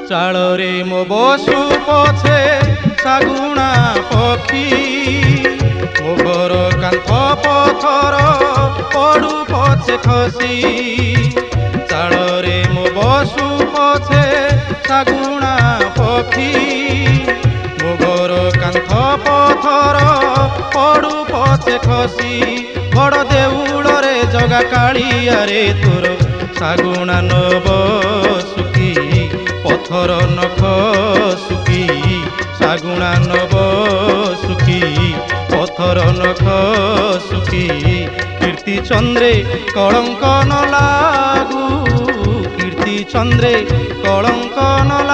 ଚାଳରେ ମୋ ବସୁ ପଛେ ଶାଗୁଣା ପକ୍ଷୀ, ମୋ ଘର କାନ୍ଥ ପଥର ପଡୁ ପଛେ ଖସି। ଚାଳରେ ମୋ ବସୁ ପଛେ ଶାଗୁଣା ପକ୍ଷୀ, ମୋ ଘର କାନ୍ଥ ପଥର ପଡୁ ପଛେ ଖସି। ବଡ଼ ଦେଉଳରେ ଜଗା କାଳିଆରେ ତୋର ଶାଗୁଣା ନବ ସୁଖୀ, ପଥର ନଖ ସୁଖୀ ଶାଗୁଣା ନବ ସୁଖୀ, ପଥର ନଖ ସୁଖୀ। କୀର୍ତ୍ତି ଚନ୍ଦ୍ରେ କଳଙ୍କ ନ ଲାଗୁ, କୀର୍ତ୍ତି ଚନ୍ଦ୍ରେ କଳଙ୍କ ନ